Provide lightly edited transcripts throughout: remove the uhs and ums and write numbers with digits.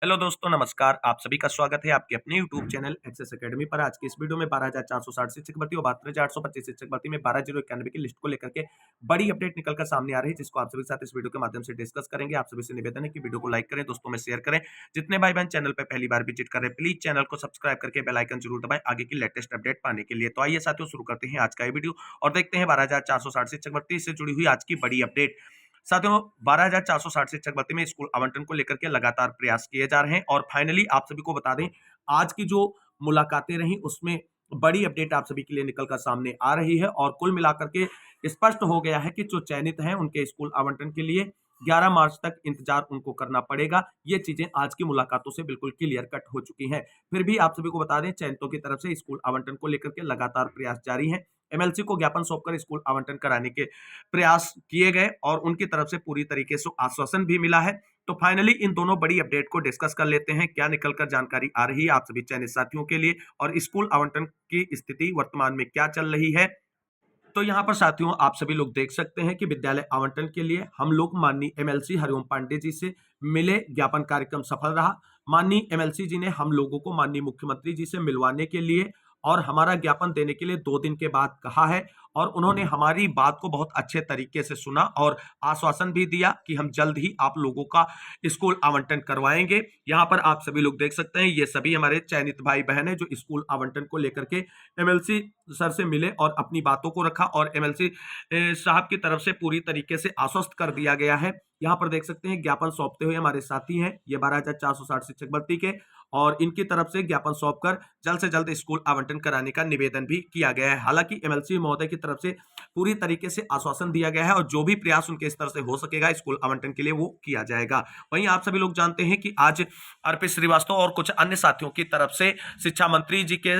Hello दोस्तों, नमस्कार। आप सभी का स्वागत है आपके अपने यूट्यूब चैनल एक्सेस एकेडमी पर। आज की इस वीडियो में 12,460 शिक्षक भर्ती और 72,825 शिक्षक भर्ती में 12,091 की लिस्ट को लेकर के बड़ी अपडेट निकल कर सामने आ रही है, जिसको आप सभी के साथ इस वीडियो के माध्यम से डिस्कस करेंगे। आप सभी से निवेदन है कि वीडियो को लाइक करें, दोस्तों में शेयर करें। जितने भाई बहन चैनल पर पहली बार विजिट कर रहे हैं, प्लीज चैनल को सब्सक्राइब करके बेल आइकन जरूर दबाएं आगे की लेटेस्ट अपडेट पाने के लिए। तो आइए साथियों, शुरू करते हैं आज का ये वीडियो और देखते हैं 12,460 शिक्षक भर्ती से जुड़ी हुई आज की बड़ी अपडेट। साथियों, 12,460 शिक्षक भर्ती में स्कूल आवंटन को लेकर के लगातार प्रयास किए जा रहे हैं और फाइनली आप सभी को बता दें, आज की जो मुलाकातें रही उसमें बड़ी अपडेट आप सभी के लिए निकल कर सामने आ रही है और कुल मिलाकर के स्पष्ट हो गया है कि जो चयनित हैं उनके स्कूल आवंटन के लिए 11 मार्च तक इंतजार उनको करना पड़ेगा। ये चीजें आज की मुलाकातों से बिल्कुल क्लियर कट हो चुकी हैं। फिर भी आप सभी को बता दें, चयनितों की तरफ से स्कूल आवंटन को लेकर के लगातार प्रयास जारी है। एमएलसी को ज्ञापन सौंपकर स्कूल आवंटन कराने के प्रयास किए गए और उनकी तरफ से पूरी तरीके से आश्वासन भी मिला है। तो फाइनली इन दोनों बड़ी अपडेट को डिस्कस कर लेते हैं, क्या निकलकर जानकारी आ रही है आप सभी चयनित साथियों के लिए और स्कूल आवंटन की स्थिति वर्तमान में क्या चल रही है। तो यहाँ पर साथियों, आप सभी लोग देख सकते हैं कि विद्यालय आवंटन के लिए हम लोग माननीय एमएलसी हरिओम पांडे जी से मिले, ज्ञापन कार्यक्रम सफल रहा। माननीय एमएलसी जी ने हम लोगों को माननीय मुख्यमंत्री जी से मिलवाने के लिए और हमारा ज्ञापन देने के लिए 2 दिन के बाद कहा है और उन्होंने हमारी बात को बहुत अच्छे तरीके से सुना और आश्वासन भी दिया कि हम जल्द ही आप लोगों का स्कूल आवंटन करवाएंगे। यहाँ पर आप सभी लोग देख सकते हैं, ये सभी हमारे चयनित भाई बहन है जो स्कूल आवंटन को लेकर के एमएलसी सर से मिले और अपनी बातों को रखा और एमएलसी साहब की तरफ से पूरी तरीके से आश्वस्त कर दिया गया है। यहाँ पर देख सकते हैं, ज्ञापन सौंपते हुए हमारे साथी हैं ये 12,460 शिक्षक भर्ती के और इनकी तरफ से ज्ञापन सौंपकर जल्द से जल्द स्कूल आवंटन कराने का निवेदन भी किया गया है। हालांकि एमएलसी महोदय की तरफ से पूरी तरीके से आश्वासन दिया गया है और जो भी प्रयास उनके स्तर से हो सकेगा स्कूल आवंटन के लिए वो किया जाएगा। वहीं आप सभी लोग जानते हैं कि आज अर्पित श्रीवास्तव और कुछ अन्य साथियों की तरफ से शिक्षा मंत्री जी के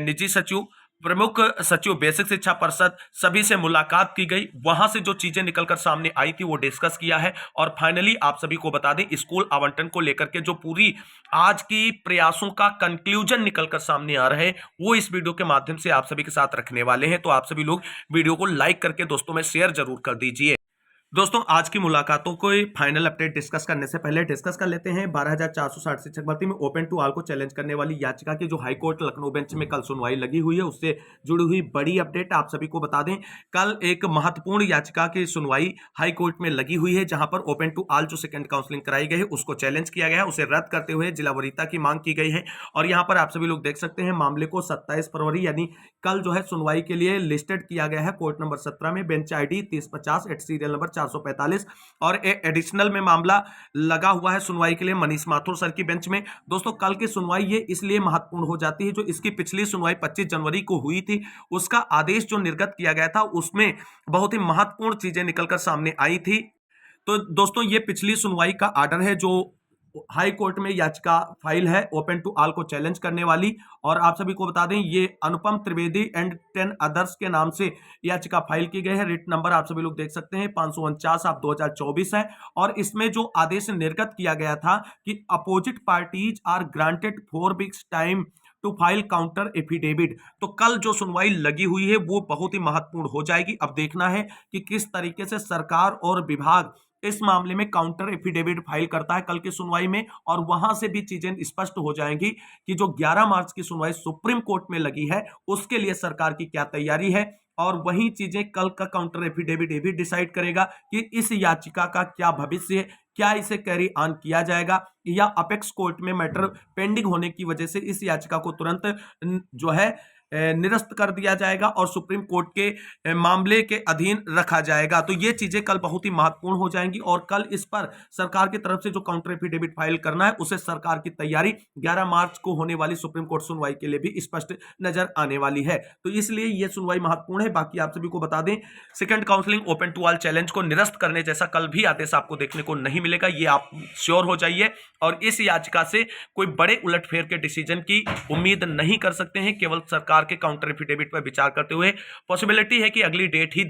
निजी सचिव, प्रमुख सचिव, बेसिक शिक्षा परिषद सभी से मुलाकात की गई। वहां से जो चीजें निकलकर सामने आई थी वो डिस्कस किया है और फाइनली आप सभी को बता दें, स्कूल आवंटन को लेकर के जो पूरी आज की प्रयासों का कंक्लूजन निकलकर सामने आ रहे हैं वो इस वीडियो के माध्यम से आप सभी के साथ रखने वाले हैं। तो आप सभी लोग वीडियो को लाइक करके दोस्तों में शेयर जरूर कर दीजिए। दोस्तों, आज की मुलाकातों को फाइनल अपडेट डिस्कस करने से पहले डिस्कस कर लेते हैं 12,460 शिक्षक भर्ती में ओपन टू ऑल को चैलेंज करने वाली याचिका की जो हाईकोर्ट लखनऊ बेंच में कल सुनवाई लगी हुई है उससे जुड़ी हुई बड़ी अपडेट आप सभी को बता दें। कल एक महत्वपूर्ण याचिका की सुनवाई हाईकोर्ट में लगी हुई है जहां पर ओपन टू ऑल जो सेकंड काउंसलिंग कराई गई है उसको चैलेंज किया गया है, उसे रद्द करते हुए जिला वरीयता की मांग की गई है। और यहाँ पर आप सभी लोग देख सकते हैं, मामले को 27 फरवरी यानी कल जो है सुनवाई के लिए लिस्टेड किया गया है कोर्ट नंबर 17 में, bench ID 3050 at serial number 445 और एडिशनल में मामला लगा हुआ है सुनवाई के लिए मनीष माथुर सर की बेंच में। दोस्तों, कल की सुनवाई ये इसलिए महत्वपूर्ण हो जाती है, जो इसकी पिछली सुनवाई 25 जनवरी को हुई थी, उसका आदेश जो निर्गत किया गया था उसमें बहुत ही महत्वपूर्ण चीजें निकलकर सामने आई थी। तो दोस्तों, ये पिछली सुनवाई का आर्डर है जो हाई कोर्ट में याचिका फाइल है ओपन टू ऑल को चैलेंज करने वाली। और आप सभी को बता दें, ये अनुपम त्रिवेदी एंड 10 अदर्स के नाम से याचिका फाइल की गई है। रिट नंबर आप सभी लोग देख सकते हैं 549 ऑफ 2024 है और इसमें जो आदेश निर्गत किया गया था कि opposite parties are granted 4 weeks time to file counter affidavit. तो कल जो सुनवाई लगी हुई है वो बहुत ही महत्वपूर्ण हो जाएगी। अब देखना है कि किस तरीके से सरकार और विभाग इस मामले में काउंटर एफिडेविट फाइल करता है कल की सुनवाई में, और वहां से भी चीजें स्पष्ट हो जाएंगी कि जो 11 मार्च की सुनवाई सुप्रीम कोर्ट में लगी है उसके लिए सरकार की क्या तैयारी है। और वही चीजें कल का काउंटर एफिडेविट भी डिसाइड करेगा कि इस याचिका का क्या भविष्य है, क्या इसे कैरी ऑन किया जाएगा या अपेक्स कोर्ट में मैटर पेंडिंग होने की वजह से इस याचिका को तुरंत जो है निरस्त कर दिया जाएगा और सुप्रीम कोर्ट के मामले के अधीन रखा जाएगा। तो ये चीजें कल बहुत ही महत्वपूर्ण हो जाएंगी और कल इस पर सरकार की तरफ से जो काउंटर एफिडेविट फाइल करना है उसे सरकार की तैयारी 11 मार्च को होने वाली सुप्रीम कोर्ट सुनवाई के लिए भी स्पष्ट नजर आने वाली है। तो इसलिए यह सुनवाई महत्वपूर्ण है। बाकी आप सभी को बता दें, second counselling open to all challenge को निरस्त करने जैसा कल भी आदेश आपको देखने को नहीं मिलेगा, ये आप श्योर हो जाइए। और इस याचिका से कोई बड़े उलटफेर के डिसीजन की उम्मीद नहीं कर सकते हैं। केवल सरकार सरकार के काउंटर एफिडेविट पर विचार करते हुए पॉसिबिलिटी है कि अगली डेट ही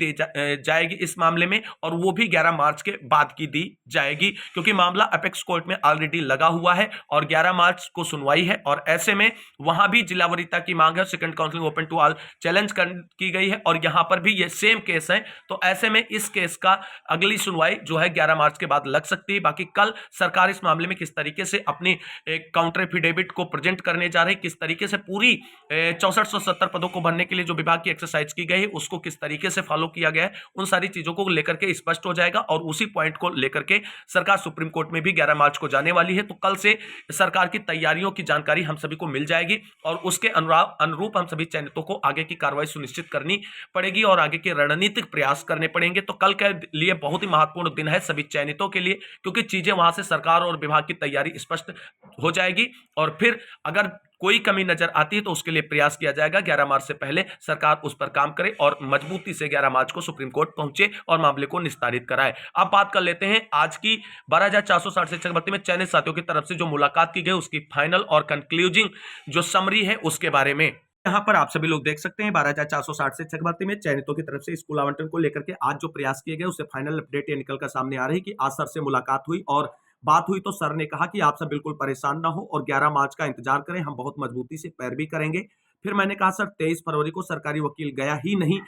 जाएगी इस मामले में, और वो भी 11 मार्च के बाद की दी जाएगी, क्योंकि मामला अपेक्स कोर्ट में ऑलरेडी लगा हुआ है और 11 मार्च को सुनवाई है। और ऐसे में वहां भी जिला वरीयता की मांग है, second counselling open to all challenge की गई है, और यहां पर भी ये सेम केस है। तो ऐसे में इस केस का अगली सुनवाई जो है 11 मार्च के बाद लग सकती है। बाकी कल सरकार इस मामले में किस तरीके से अपनी काउंटर एफिडेविट को प्रेजेंट करने जा रही, किस तरीके से पूरी 6470 पदों को भरने के लिए जो विभाग की एक्सरसाइज की गई है उसको किस तरीके से फॉलो किया गया है, उन सारी चीजों को लेकर के स्पष्ट हो जाएगा। और उसी पॉइंट को लेकर के सरकार सुप्रीम कोर्ट में भी 11 मार्च को जाने वाली है। तो कल से सरकार की तैयारियों की जानकारी हम सभी को मिल जाएगी, और उसके अनुरूप हम सभी चयनितों को आगे की कार्रवाई सुनिश्चित करनी पड़ेगी और आगे के रणनीतिक प्रयास करने पड़ेंगे। तो कल के लिए बहुत ही महत्वपूर्ण दिन है सभी चयनितों के लिए, क्योंकि चीजें वहां से सरकार और विभाग की तैयारी स्पष्ट हो जाएगी, और फिर अगर कोई कमी नजर आती है तो उसके लिए प्रयास किया जाएगा 11 मार्च से पहले सरकार उस पर काम करे और मजबूती से 11 मार्च को सुप्रीम कोर्ट पहुंचे और मामले को निस्तारित कराए। अब बात कर लेते हैं आज की 12,460 शिक्षक भर्ती में चयनित साथियों की तरफ से जो मुलाकात की गई उसकी फाइनल और कंक्लूजिंग जो समरी है उसके बारे में यहाँ पर आप सभी लोग देख सकते हैं। 12,460 शिक्षक भर्ती में चयनितों की तरफ से स्कूल आवंटन को लेकर के आज जो प्रयास किए गए उससे फाइनल अपडेट ये निकल कर सामने आ रही कि आज सर से मुलाकात हुई और बात हुई तो सर ने कहा कि आप सब बिल्कुल परेशान ना हो और 11 मार्च का इंतजार करें, हम बहुत मजबूती से पैरवी करेंगे। फिर मैंने कहा सर 23 फरवरी को सरकारी वकील गया ही नहीं,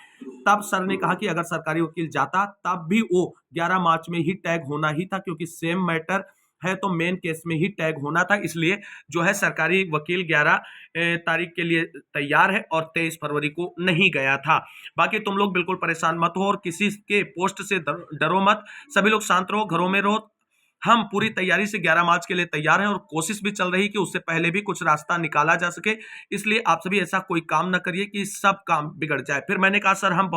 तब सर ने कहा कि अगर सरकारी वकील जाता तब भी वो 11 मार्च में ही टैग होना ही था, क्योंकि सेम मैटर है तो मेन केस में ही टैग होना था, इसलिए जो है सरकारी वकील 11 तारीख के लिए तैयार है और 23 फरवरी को नहीं गया था। बाकी तुम लोग बिल्कुल परेशान मत हो और किसी के पोस्ट से डरो मत, सभी लोग शांत रहो, घरों में रहो। हम पूरी तैयारी से 11 मार्च के लिए तैयार हैं और कोशिश भी चल रही कि उससे पहले भी कुछ रास्ता निकाला जा सके, इसलिए आप सभी ऐसा कोई काम न करिए कि सब काम बिगड़ जाए। फिर मैंने कहा सर हम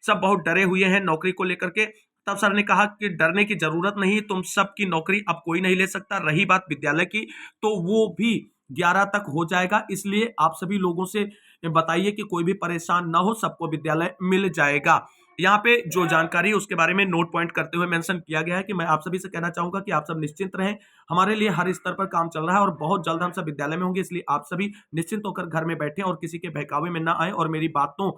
सब बहुत डरे हुए हैं नौकरी को लेकर के, तब सर ने कहा कि डरने की जरूरत नहीं, तुम सबकी नौकरी अब कोई नहीं ले सकता। रही बात विद्यालय की तो वो भी 11 तक हो जाएगा, इसलिए आप सभी लोगों से बताइए कि कोई भी परेशान ना हो, सबको विद्यालय मिल जाएगा। यहाँ पे जो जानकारी है उसके बारे में नोट पॉइंट करते हुए मेंशन किया गया है कि मैं आप सभी से कहना चाहूंगा कि आप सब निश्चिंत रहें, हमारे लिए हर स्तर पर काम चल रहा है और बहुत जल्द हम सब विद्यालय में होंगे, इसलिए आप सभी निश्चिंत होकर घर में बैठें और किसी के बहकावे में ना आए और मेरी बातों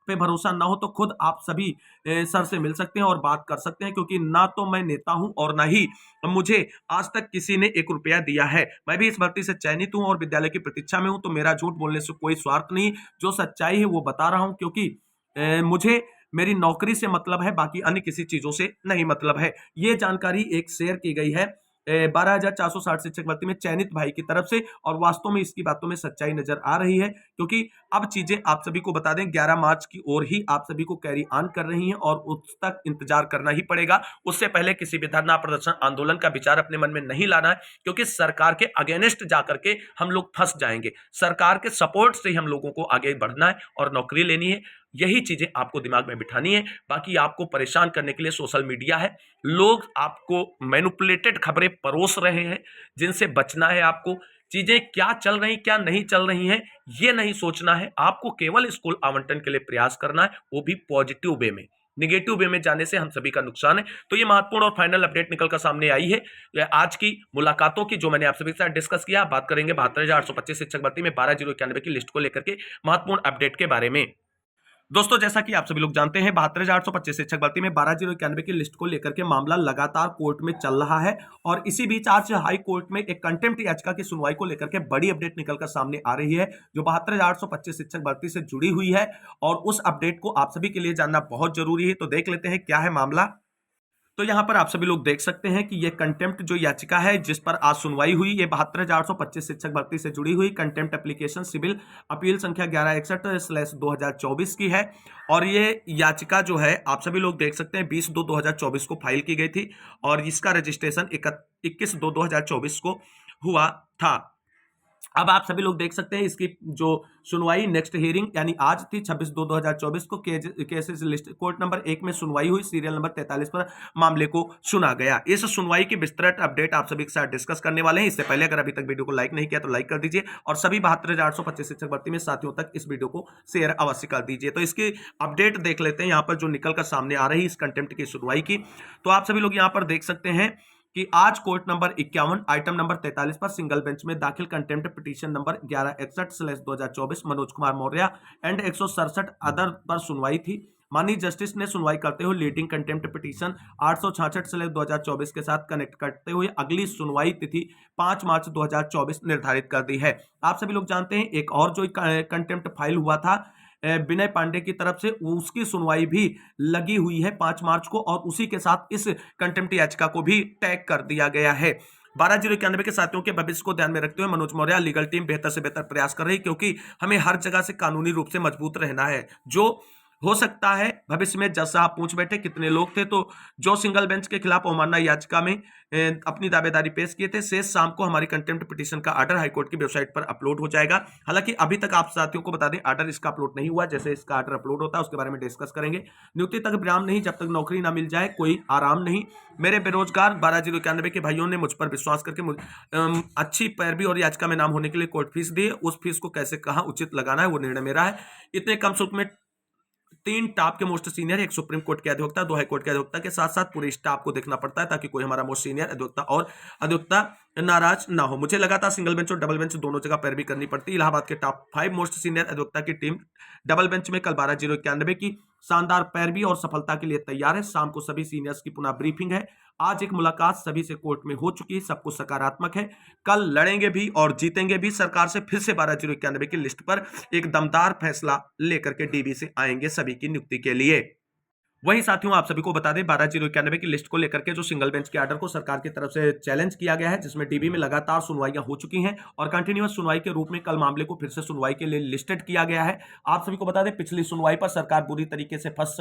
पे भरोसा ना हो तो खुद आप सभी सर से मिल सकते हैं और बात कर सकते हैं, क्योंकि ना तो मैं नेता हूं और ना ही मुझे आज तक किसी ने 1 रुपया दिया है। मैं भी इस भर्ती से चयनित हूं और विद्यालय की प्रतीक्षा में हूं, तो मेरा झूठ बोलने से कोई स्वार्थ नहीं, जो सच्चाई है वो बता रहा हूं, क्योंकि मुझे मेरी नौकरी से मतलब है, बाकी अन्य किसी चीजों से नहीं मतलब है। ये जानकारी एक शेयर की गई है 12,460 शिक्षक भर्ती में चयनित भाई की तरफ से, और वास्तव में इसकी बातों में सच्चाई नजर आ रही है, क्योंकि अब चीजें आप सभी को बता दें 11 मार्च की ओर ही आप सभी को कैरी ऑन कर रही हैं और उस तक इंतजार करना ही पड़ेगा। उससे पहले किसी भी धरना प्रदर्शन आंदोलन का विचार अपने मन में नहीं लाना है, क्योंकि सरकार के अगेंस्ट जाकर के हम लोग फंस जाएंगे। सरकार के सपोर्ट से ही हम लोगों को आगे बढ़ना है और नौकरी लेनी है, यही चीजें आपको दिमाग में बिठानी है। बाकी आपको परेशान करने के लिए सोशल मीडिया है, लोग आपको मैनिपुलेटेड खबरें परोस रहे हैं, जिनसे बचना है। आपको चीजें क्या चल रही क्या नहीं चल रही हैं ये नहीं सोचना है, आपको केवल स्कूल आवंटन के लिए प्रयास करना है, वो भी पॉजिटिव वे में। निगेटिव वे में जाने से हम सभी का नुकसान है। तो ये महत्वपूर्ण और फाइनल अपडेट निकल कर सामने आई है आज की मुलाकातों की, जो मैंने आप सभी के साथ डिस्कस किया। बात करेंगे 72,825 शिक्षक भर्ती में 12,091 की लिस्ट को लेकर के महत्वपूर्ण अपडेट के बारे में। दोस्तों जैसा कि आप सभी लोग जानते हैं 72,825 शिक्षक भर्ती में 12,091 की लिस्ट को लेकर के मामला लगातार कोर्ट में चल रहा है, और इसी बीच आज हाई कोर्ट में एक कंटेम्प्ट याचिका की सुनवाई को लेकर के बड़ी अपडेट निकलकर सामने आ रही है, जो 72,825 शिक्षक भर्ती से जुड़ी हुई है, और उस अपडेट को आप सभी के लिए जानना बहुत जरूरी है। तो देख लेते हैं क्या है मामला। तो यहां पर आप सभी लोग देख सकते हैं कि यह कंटेम्प्ट जो याचिका है जिस पर आज सुनवाई हुई, ये 72,825 शिक्षक भर्ती से जुड़ी हुई कंटेम्प्ट एप्लीकेशन सिविल अपील संख्या 1161/2024 की है, और ये याचिका जो है आप सभी लोग देख सकते हैं 20/2/2024 को फाइल की गई थी और इसका रजिस्ट्रेशन 21/2/2024 को हुआ था। अब आप सभी लोग देख सकते हैं इसकी जो सुनवाई नेक्स्ट हियरिंग यानी आज थी 26/2/2024 को केसेस लिस्ट कोर्ट नंबर 1 में सुनवाई हुई, सीरियल नंबर 43 पर मामले को सुना गया। इस सुनवाई की विस्तृत अपडेट आप सभी के साथ डिस्कस करने वाले हैं। इससे पहले अगर अभी तक वीडियो को लाइक नहीं किया तो लाइक कर दीजिए और सभी 72,825 शिक्षक भर्ती में साथियों तक इस वीडियो को शेयर अवश्य कर दीजिए। तो इसकी अपडेट देख लेते हैं यहाँ पर जो निकल कर सामने आ रही है इस कंटेम्प्ट की सुनवाई की। तो आप सभी लोग यहाँ पर देख सकते हैं कि आज कोर्ट नंबर 51 आइटम नंबर 43 पर सिंगल बेंच में दाखिल contempt petition number 1161/2024 Manoj Kumar Maurya and 167 other पर सुनवाई थी। माननीय जस्टिस ने सुनवाई करते हुए लीडिंग कंटेम्प्ट पिटीशन 866/2024 के साथ कनेक्ट करते हुए अगली सुनवाई तिथि 5 मार्च 2024 निर्धारित कर दी है। आप सभी लोग जानते हैं एक और जो कंटेम्प्ट फाइल हुआ था विनय पांडे की तरफ से, उसकी सुनवाई भी लगी हुई है 5 मार्च को और उसी के साथ इस कंटेम्प्ट याचिका को भी टैग कर दिया गया है। 12/091 के साथियों के भविष्य को ध्यान में रखते हुए मनोज मौर्य लीगल टीम बेहतर से बेहतर प्रयास कर रही है, क्योंकि हमें हर जगह से कानूनी रूप से मजबूत रहना है। जो हो सकता है भविष्य में जज साहब पूछ बैठे कितने लोग थे, तो जो सिंगल बेंच के खिलाफ अवमानना याचिका में अपनी दावेदारी पेश किए थे, शेष शाम को हमारी कंटेम्प्ट पिटीशन का आर्डर हाईकोर्ट की वेबसाइट पर अपलोड हो जाएगा। हालांकि अभी तक आप साथियों को बता दें आर्डर इसका अपलोड नहीं हुआ, जैसे इसका आर्डर अपलोड होता है उसके बारे में डिस्कस करेंगे। नियुक्ति तक विराम नहीं, जब तक नौकरी ना मिल जाए कोई आराम नहीं। मेरे बेरोजगार 12/091 के भाइयों ने मुझ पर विश्वास करके अच्छी पैरवी और याचिका में नाम होने के लिए कोर्ट फीस दी है। उस फीस को कैसे कहाँ उचित लगाना है वो निर्णय मेरा है। इतने कम शुल्क में 3 टॉप के मोस्ट सीनियर, एक सुप्रीम कोर्ट के अधिवक्ता, 2 हाई कोर्ट के अधिवक्ता के साथ साथ पूरे स्टाफ को देखना पड़ता है, ताकि कोई हमारा मोस्ट सीनियर अधिवक्ता और अधिवक्ता नाराज ना हो। मुझे लगा था सिंगल बेंच और डबल बेंच दोनों जगह पैरवी करनी पड़ती। इलाहाबाद के टॉप 5 मोस्ट सीनियर अधिवक्ता की टीम डबल बेंच में कल 12/091 की शानदार पैरवी और सफलता के लिए तैयार है। शाम को सभी सीनियर्स की पुनः ब्रीफिंग है। आज एक मुलाकात सभी से कोर्ट में हो चुकी है, सब कुछ सकारात्मक है। कल लड़ेंगे भी और जीतेंगे भी। सरकार से फिर से 12/091 की लिस्ट पर एक दमदार फैसला लेकर के डीबी से आएंगे सभी की नियुक्ति के लिए। वही साथियों आप सभी को बता दें 12/091 की लिस्ट को लेकर के जो सिंगल बेंच के आर्डर को सरकार की तरफ से चैलेंज किया गया है, जिसमें डीबी में लगातार सुनवाइयां हो चुकी हैं और कंटिन्यूअस सुनवाई के रूप में कल मामले को फिर से सुनवाई के लिए लिस्टेड किया गया है। आप सभी को बता दें पिछली सुनवाई पर सरकार बुरी तरीके से फंस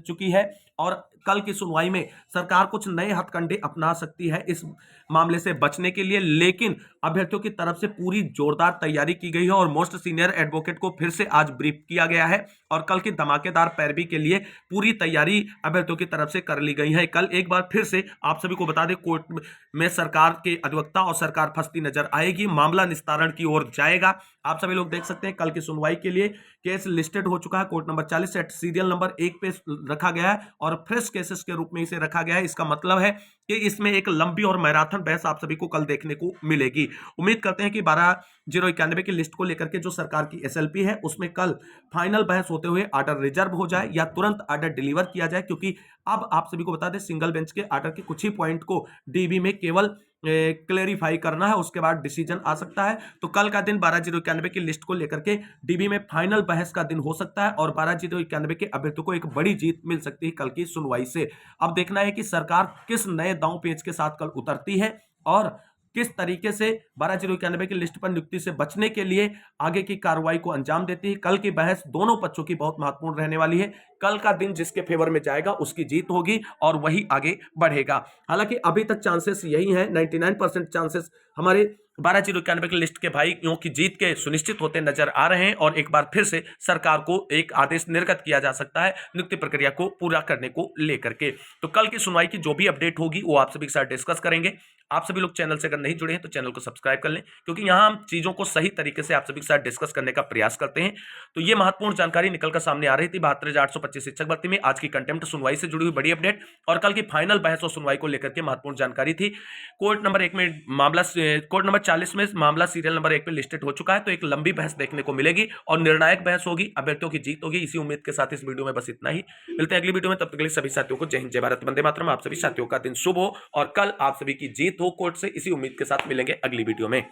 चुकी है और कल की सुनवाई में सरकार कुछ नए हथकंडे अपना सकती है इस मामले से बचने के लिए, लेकिन अभ्यर्थियों की तरफ से पूरी जोरदार तैयारी की गई है और मोस्ट सीनियर एडवोकेट को फिर से आज ब्रीफ किया गया है और कल की धमाकेदार पैरवी के लिए पूरी तैयारी अभ्यर्थियों की तरफ से कर ली गई है। कल एक बार फिर से आप सभी को बता दें कोर्ट में सरकार के अधिवक्ता और सरकार फंसती नजर आएगी, मामला निस्तारण की ओर जाएगा। आप सभी लोग देख सकते हैं कल की सुनवाई के लिए केस लिस्टेड हो चुका है, कोर्ट नंबर 40 से सीरियल नंबर 1 पे रखा गया है और फ्रेश केसेस के रूप में इसे रखा गया है। इसका मतलब है कि इसमें एक लंबी और मैराथन बहस आप सभी को कल देखने को मिलेगी। उम्मीद करते हैं कि 12/091 की लिस्ट को लेकर के जो सरकार की एसएलपी है उसमें कल फाइनल बहस होते हुए आर्डर रिजर्व हो जाए या तुरंत आर्डर डिलीवर किया जाए, क्योंकि अब आप सभी को बता दें सिंगल बेंच के आर्डर के कुछ ही पॉइंट को डीबी में केवल क्लेरिफाई करना है, उसके बाद डिसीजन आ सकता है। तो कल का दिन 12/091 की लिस्ट को लेकर के डीबी में फाइनल बहस का दिन हो सकता है और 12/091 के अभ्यर्थियों को एक बड़ी जीत मिल सकती है कल की सुनवाई से। अब देखना है कि सरकार किस नए दांव पेच के साथ कल उतरती है और किस तरीके से 12/091 की लिस्ट पर नियुक्ति से बचने के लिए आगे की कार्रवाई को अंजाम देती है। कल की बहस दोनों पक्षों की बहुत महत्वपूर्ण रहने वाली है। कल का दिन जिसके फेवर में जाएगा उसकी जीत होगी और वही आगे बढ़ेगा। हालांकि अभी तक चांसेस यही है, 99% चांसेस हमारे 12/091 की लिस्ट के भाइयों की जीत के सुनिश्चित होते नजर आ रहे हैं और एक बार फिर से सरकार को एक आदेश निर्गत किया जा सकता है नियुक्ति प्रक्रिया को पूरा करने को लेकर के। तो कल की सुनवाई की जो भी अपडेट होगी वो आप सभी के साथ डिस्कस करेंगे। आप सभी लोग चैनल से अगर नहीं जुड़े हैं तो चैनल को सब्सक्राइब कर लें, क्योंकि यहाँ हम चीजों को सही तरीके से आप सभी के साथ डिस्कस करने का प्रयास करते हैं। तो ये महत्वपूर्ण जानकारी निकलकर सामने आ रही थी 72,825 शिक्षक भर्ती में आज की कंटेम्प्ट सुनवाई से जुड़ी हुई बड़ी अपडेट और कल की फाइनल बहस और सुनवाई को लेकर के महत्वपूर्ण जानकारी थी। कोर्ट नंबर 40 में मामला सीरियल नंबर 1 पे लिस्टेड हो चुका है, तो एक लंबी बहस देखने को मिलेगी और निर्णायक बहस होगी, अभ्यर्थियों की जीत होगी। इसी उम्मीद के साथ इस वीडियो में बस इतना ही। मिलते हैं अगली वीडियो में, तब तक के लिए सभी साथियों को जय हिंद जय भारत वंदे मातरम। आप सभी साथियों का दिन शुभ हो और कल आप सभी की जीत हो कोर्ट से, इसी उम्मीद के साथ मिलेंगे अगली वीडियो में।